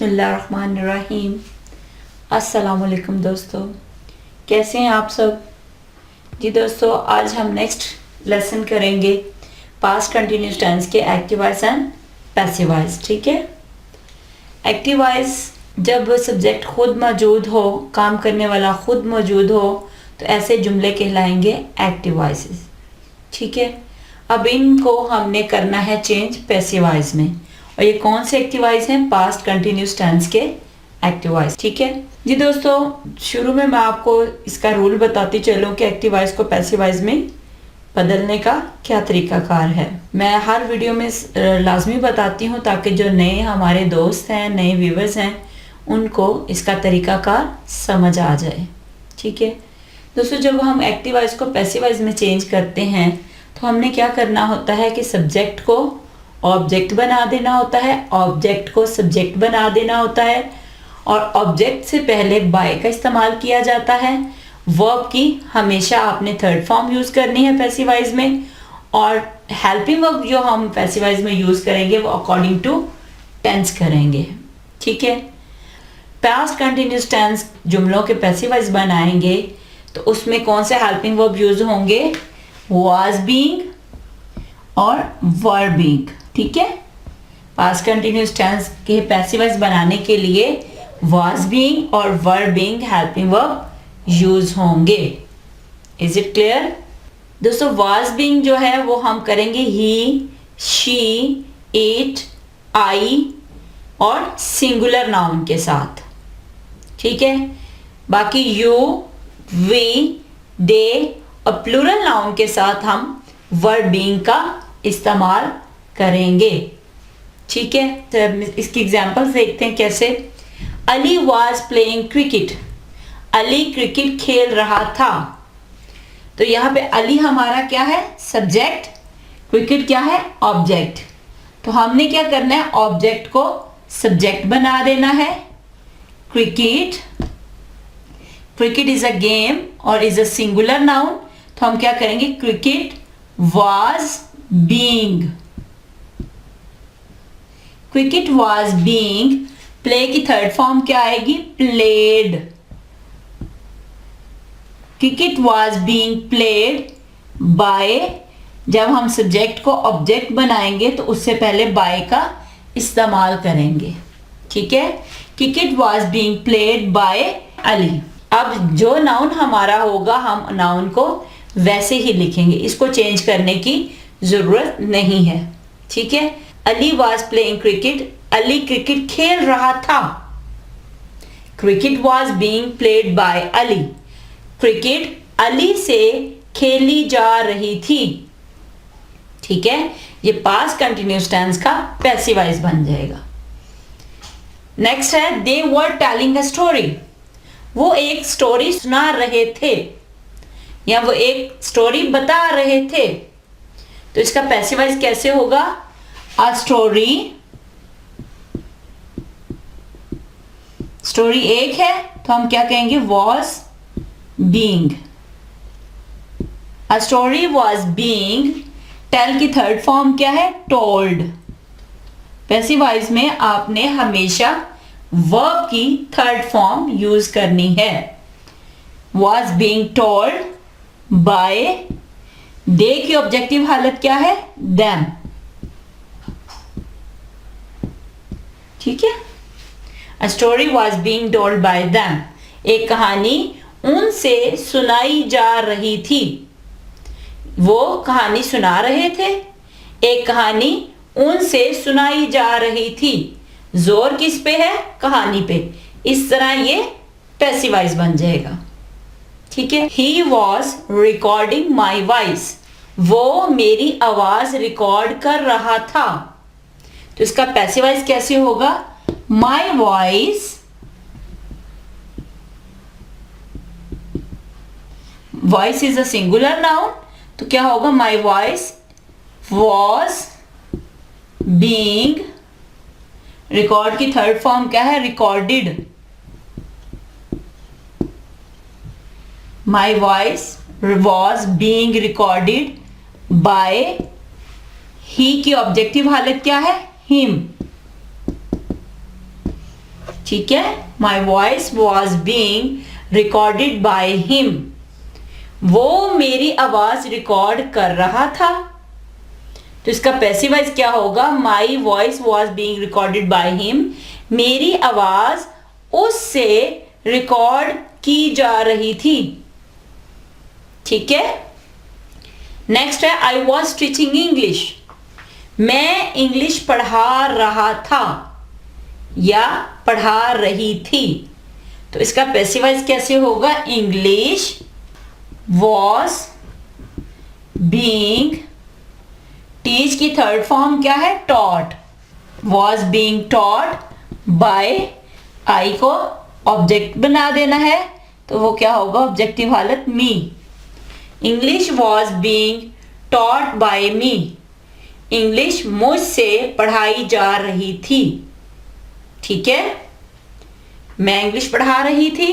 बिस्मिल्लाहिर्रहमानिर्रहीम। अस्सलाम वालेकुम दोस्तों, कैसे हैं आप सब। जी दोस्तों, आज हम नेक्स्ट लेसन करेंगे पास्ट कंटिन्यूस टेंस के active voice and passive voice. ठीक है। एक्टिव वॉइस जब सब्जेक्ट खुद मौजूद हो, काम करने वाला खुद मौजूद हो, तो ऐसे जुमले कहलाएंगे एक्टिव वॉइसेस। ठीक है। अब इनको हमने करना है चेंज पैसिव वॉइस में। और ये कौन से एक्टिव वॉइस हैं? पास्ट कंटिन्यूस टेंस के एक्टिव वॉइस। ठीक है जी दोस्तों, शुरू में मैं आपको इसका रूल बताती चलूँ कि एक्टिव वॉइस को पैसिव वॉइस में बदलने का क्या तरीकाकार है। मैं हर वीडियो में लाजमी बताती हूँ ताकि जो नए हमारे दोस्त हैं, नए व्यूवर्स हैं, उनको इसका तरीकाकार समझ आ जाए। ठीक है दोस्तों, जब हम एक्टिव वॉइस को पैसिव वॉइस में चेंज करते हैं तो हमने क्या करना होता है कि सब्जेक्ट को ऑब्जेक्ट बना देना होता है, ऑब्जेक्ट को सब्जेक्ट बना देना होता है, और ऑब्जेक्ट से पहले बाय का इस्तेमाल किया जाता है। वर्ब की हमेशा आपने थर्ड फॉर्म यूज़ करनी है पैसिव वॉइस में, और हेल्पिंग वर्ब जो हम पैसिव वॉइस में यूज़ करेंगे वो अकॉर्डिंग टू टेंस करेंगे। ठीक है। पास्ट कंटिन्यूस टेंस जुमलों के पैसिव वॉइस बनाएंगे तो उसमें कौन से हेल्पिंग वर्ब यूज होंगे? वाज बीइंग और वर बीइंग। ठीक है। पास्ट कंटिन्यूस टेंस के पैसिव वॉइस बनाने के लिए वाज बीइंग और were being helping verb use होंगे। इज इट क्लियर दोस्तों? वाज बीइंग जो है वो हम करेंगे ही, शी, इट, आई और सिंगुलर नाउन के साथ। ठीक है। बाकी यू, वी, दे और प्लूरल नाउन के साथ हम वर्ब बीइंग का इस्तेमाल करेंगे। ठीक है। तो इसकी एग्जांपल्स देखते हैं कैसे। Ali was playing cricket. Ali cricket खेल रहा था। तो यहाँ पे अली हमारा क्या है? सब्जेक्ट। क्रिकेट क्या है? ऑब्जेक्ट। तो हमने क्या करना है? ऑब्जेक्ट को सब्जेक्ट बना देना है। Cricket, cricket is a game और इज अ सिंगुलर नाउन, तो हम क्या करेंगे? Cricket was being. Cricket was being. Play की थर्ड फॉर्म क्या आएगी? Played. Cricket was being played by. जब हम सब्जेक्ट को ऑब्जेक्ट बनाएंगे तो उससे पहले बाय का इस्तेमाल करेंगे। ठीक है। Cricket was being played by Ali. अब जो नाउन हमारा होगा हम नाउन को वैसे ही लिखेंगे, इसको चेंज करने की जरूरत नहीं है। ठीक है। Ali was playing cricket. Ali cricket खेल रहा था। Cricket was being played by Ali. Cricket Ali से खेली जा रही थी। ठीक है। ये पास्ट कंटिन्यूस टेंस का पैसिव वॉइस बन जाएगा। नेक्स्ट है दे वर टेलिंग अ स्टोरी। वो एक स्टोरी सुना रहे थे या वो एक स्टोरी बता रहे थे। तो इसका पैसिव वॉइस कैसे होगा? अ स्टोरी, स्टोरी एक है तो हम क्या कहेंगे? Was being. A story was being. Tell की थर्ड फॉर्म क्या है? टोल्ड। पैसिव वॉइस में आपने हमेशा वर्ब की थर्ड फॉर्म यूज करनी है। Was being told by. They की ऑब्जेक्टिव हालत क्या है? देम। ठीक है। A story was being told by them. एक कहानी उनसे सुनाई जा रही थी। वो कहानी सुना रहे थे। एक कहानी उनसे सुनाई जा रही थी। जोर किस पे है? कहानी पे। इस तरह ये पैसिव वॉइस बन जाएगा। ठीक है। He was recording my voice. वो मेरी आवाज रिकॉर्ड कर रहा था। तो इसका पैसिव वॉइस कैसे होगा? My voice, voice is a singular noun, तो क्या होगा? My voice was being. Record की थर्ड फॉर्म क्या है? Recorded. My voice was being recorded by. He की ऑब्जेक्टिव हालत क्या है? हिम। ठीक है, my voice was being recorded by him, वो मेरी आवाज रिकॉर्ड कर रहा था। तो इसका पैसिव वॉइस क्या होगा, my voice was being recorded by him, मेरी आवाज उससे रिकॉर्ड की जा रही थी। ठीक है, नेक्स्ट है आई वॉज टीचिंग इंग्लिश, मैं इंग्लिश पढ़ा रहा था या पढ़ा रही थी। तो इसका पैसिव वॉइस कैसे होगा, इंग्लिश वॉज बीइंग, टीच की थर्ड फॉर्म क्या है, taught, was being taught by, I को ऑब्जेक्ट बना देना है तो वो क्या होगा, ऑब्जेक्टिव हालत me. English was being taught by me, English मुझसे पढ़ाई जा रही थी। ठीक है, मैं इंग्लिश पढ़ा रही थी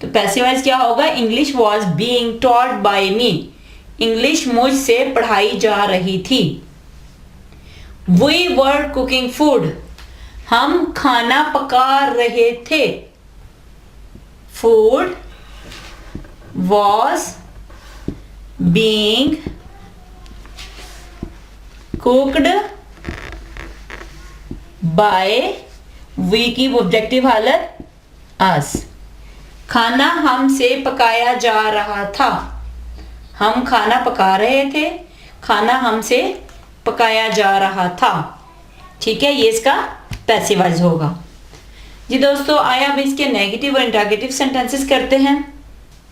तो पैसिव वॉइस क्या होगा, English was being taught by me, English मुझसे पढ़ाई जा रही थी। वी वर कुकिंग फूड, हम खाना पका रहे थे। Food was being cooked by, we की ऑब्जेक्टिव हालत अस, खाना हमसे पकाया जा रहा था। हम खाना पका रहे थे, खाना हमसे पकाया जा रहा था। ठीक है, ये इसका पैसिव वॉइस होगा। जी दोस्तों, आइए अब इसके नेगेटिव और इंटरोगेटिव सेंटेंसेस करते हैं।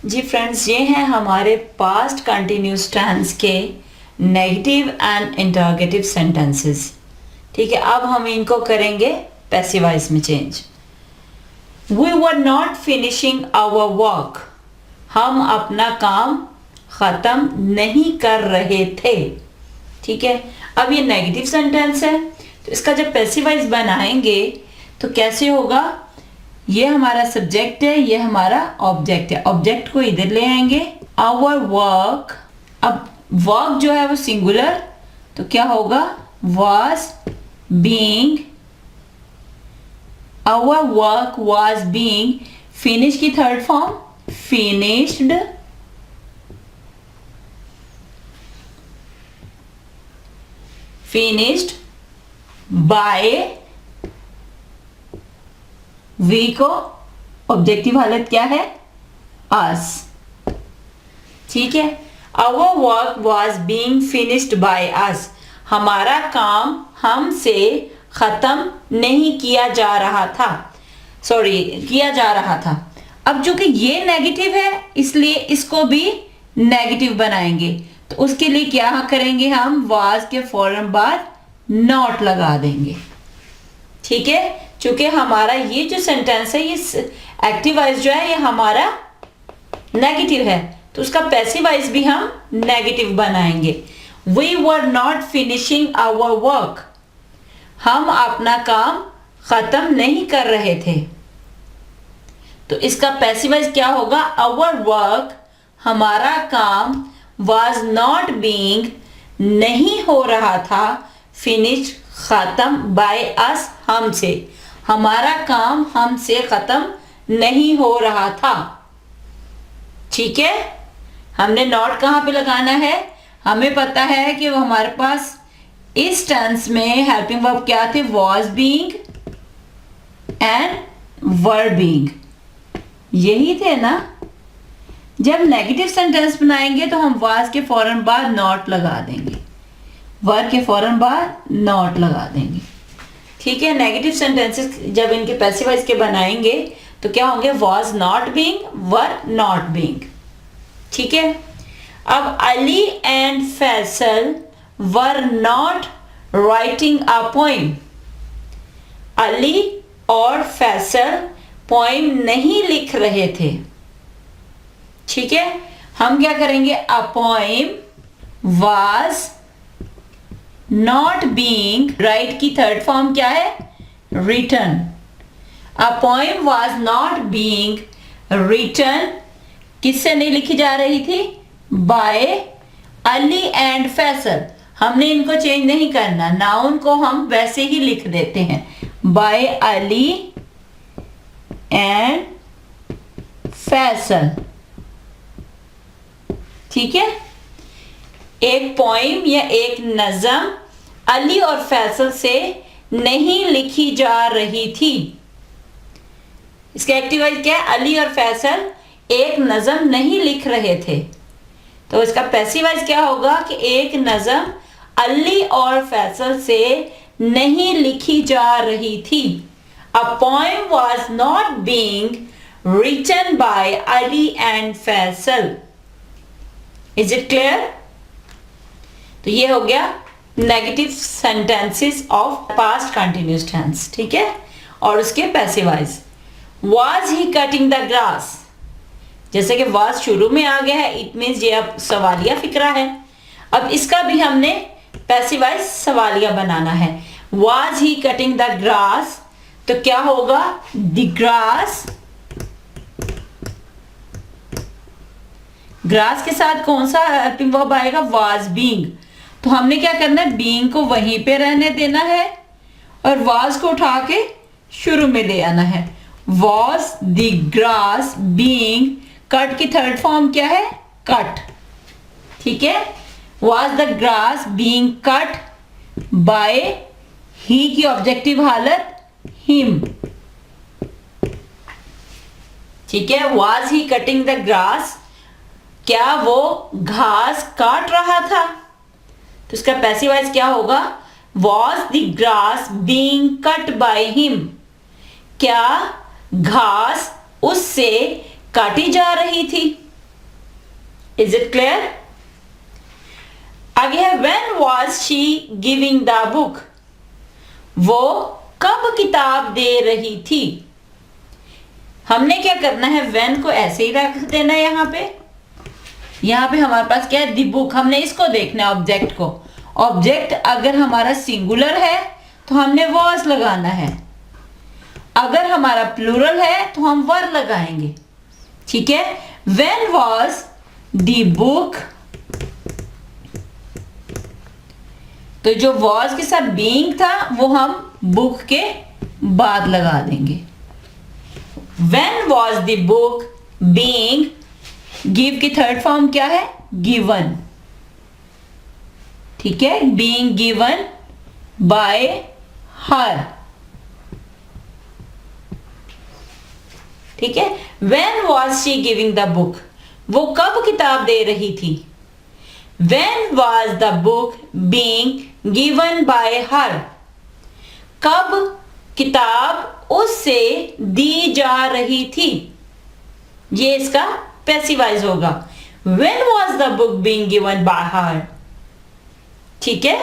जी फ्रेंड्स, ये हैं हमारे पास्ट कंटिन्यूस टेंस के नेगेटिव एंड इंटरोगेटिव सेंटेंसेस। ठीक है, अब हम इनको करेंगे पैसिव वॉइस में change. We were not finishing our work, हम अपना काम खत्म नहीं कर रहे थे। ठीक है, अब ये नेगेटिव सेंटेंस है तो इसका जब पैसिव वॉइस बनाएंगे तो कैसे होगा, ये हमारा सब्जेक्ट है, ये हमारा ऑब्जेक्ट है, ऑब्जेक्ट को इधर ले आएंगे, आवर वर्क, अब वर्क जो है वो सिंगुलर तो क्या होगा, was being, our work was being, finish की third form finished, finished by, we को ऑब्जेक्टिव हालत क्या है, us। ठीक है, our work was being finished by us, हमारा काम हमसे खत्म नहीं किया जा रहा था, किया जा रहा था। अब जो कि ये नेगेटिव है इसलिए इसको भी नेगेटिव बनाएंगे तो उसके लिए क्या करेंगे, हम वाज के फौरन बाद नॉट लगा देंगे। ठीक है, चूंकि हमारा ये जो सेंटेंस है, ये एक्टिव वॉइस जो है ये हमारा नेगेटिव है तो उसका पैसिव वॉइस भी हम नेगेटिव बनाएंगे। We were not finishing our work, हम अपना काम खत्म नहीं कर रहे थे तो इसका पैसिव वॉइस क्या होगा, आवर वर्क, हमारा काम, वाज नॉट बीइंग, नहीं हो रहा था, फिनिश, खत्म, बाय अस, हमसे, हमारा काम हमसे खत्म नहीं हो रहा था। ठीक है, हमने नॉट कहां पे लगाना है, हमें पता है कि वो हमारे पास इस टेंस में हेल्पिंग वर्ब क्या थे, was being and were being, यही थे ना। जब नेगेटिव सेंटेंस बनाएंगे तो हम वाज के फौरन बाद नॉट लगा देंगे, वर के फौरन बाद नॉट लगा देंगे। ठीक है, नेगेटिव सेंटेंसेस जब इनके पैसिव वॉइस के बनाएंगे तो क्या होंगे, was not being, were not being. ठीक है, अब Ali and Faisal were not writing a poem, Ali और फैसल पोइम नहीं लिख रहे थे। ठीक है, हम क्या करेंगे, a poem was not being, write की थर्ड फॉर्म क्या है, written, a poem was not being written, किससे नहीं लिखी जा रही थी, बाय अली एंड फैसल। हमने इनको चेंज नहीं करना, नाउन को हम वैसे ही लिख देते हैं, बाय अली एंड फैसल। ठीक है, एक पोइम या एक नज़म अली और फैसल से नहीं लिखी जा रही थी। इसका एक्टिव वॉइस क्या है? अली और फैसल एक नज़म नहीं लिख रहे थे। तो इसका पैसिव वॉइस क्या होगा कि एक नज़म अली और फैसल से नहीं लिखी जा रही थी। A poem was not being written by Ali and Faisal. Is it clear? तो ये हो गया negative sentences of past continuous tense. ठीक है, और उसके passive voice. Was he cutting the grass? जैसे कि was शुरू में आ गया है, इट मीन्स ये अब सवालिया फिक्रा है। अब इसका भी हमने पैसिव वॉइस सवालिया बनाना है। Was he cutting the grass? तो क्या होगा? The grass, ग्रास के साथ कौन सा हेल्पिंग वर्ब आएगा? was being। तो हमने क्या करना है? being को वहीं पे रहने देना है और was को उठा के शुरू में ले आना है। was the grass being cut की थर्ड फॉर्म क्या है? cut। ठीक है, was the grass being cut by he की ऑब्जेक्टिव हालत him। ठीक है, was he cutting the grass? क्या वो घास काट रहा था? तो इसका पैसिव वॉइस क्या होगा? was the grass being cut by him? क्या घास उससे काटी जा रही थी? Is it clear? आगे है when was she giving the book? वो कब किताब दे रही थी? हमने क्या करना है? when को ऐसे ही रख देना है। यहाँ पे हमारे पास क्या है? दी बुक। हमने इसको देखना है, ऑब्जेक्ट को। ऑब्जेक्ट अगर हमारा सिंगुलर है तो हमने was लगाना है, अगर हमारा प्लूरल है तो हम वर लगाएंगे। ठीक है, when was the book, तो जो was के साथ being था वो हम book के बाद लगा देंगे। when was the book being, give की थर्ड फॉर्म क्या है? given। ठीक है, being given by her। ठीक है, when was she giving the book? वो कब किताब दे रही थी? when was the book being given by her? कब किताब उससे दी जा रही थी? ये इसका पैसिव वॉइस होगा। when was the book being given by her? ठीक है,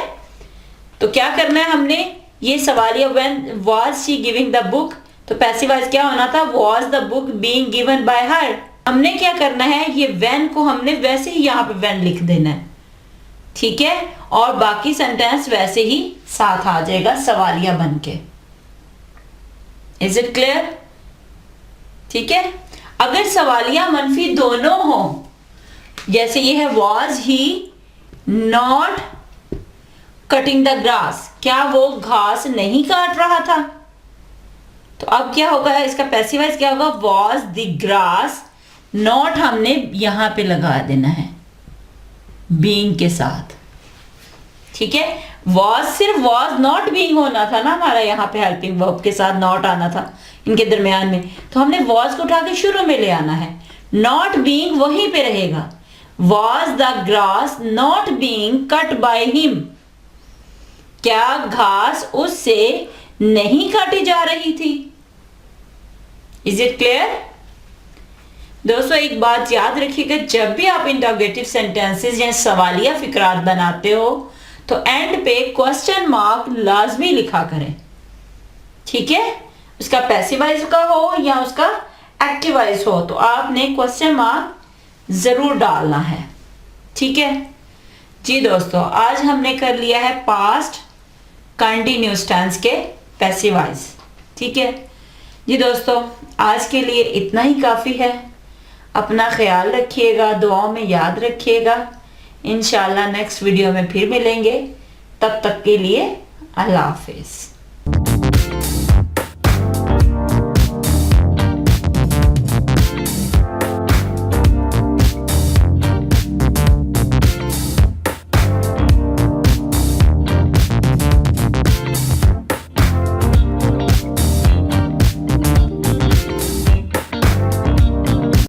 तो क्या करना है हमने? ये सवालिया when was she giving the book, तो पैसिव वॉइस क्या होना था? was the book being given by her। हमने क्या करना है? ये when को हमने वैसे ही यहाँ पे when लिख देना है। ठीक है, और बाकी सेंटेंस वैसे ही साथ आ जाएगा सवालिया बन के। Is it clear? ठीक है, अगर सवालिया मनफी दोनों हो, जैसे ये है was he not cutting the grass, क्या वो घास नहीं काट रहा था? तो अब क्या होगा? इसका पैसिव वॉइस क्या होगा? was the grass not हमने यहां पे लगा देना है being के साथ। ठीक है, was सिर्फ was not being होना था ना हमारा, यहाँ पे हेल्पिंग वर्ब के साथ not आना था इनके दरमियान में, तो हमने was को उठा के शुरू में ले आना है। not being वहीं पे रहेगा। was the grass not being cut by him, क्या घास उससे नहीं काटी जा रही थी? Is it clear? दोस्तों एक बात याद रखिएगा, जब भी आप इंटरोगेटिव सेंटेंसेस या सवालिया फिक्रात बनाते हो तो एंड पे क्वेश्चन मार्क लाजमी लिखा करें। ठीक है, उसका पैसिव वॉइस का हो या उसका एक्टिव वॉइस हो, तो आपने क्वेश्चन मार्क जरूर डालना है। ठीक है जी दोस्तों, आज हमने कर लिया है पास्ट कंटिन्यूअस टेंस के पैसिव वॉइस। ठीक है जी दोस्तों, आज के लिए इतना ही काफ़ी है। अपना ख्याल रखिएगा, दुआओं में याद रखिएगा। इंशाल्लाह नेक्स्ट वीडियो में फिर मिलेंगे। तब तक के लिए अल्लाह हाफिज़।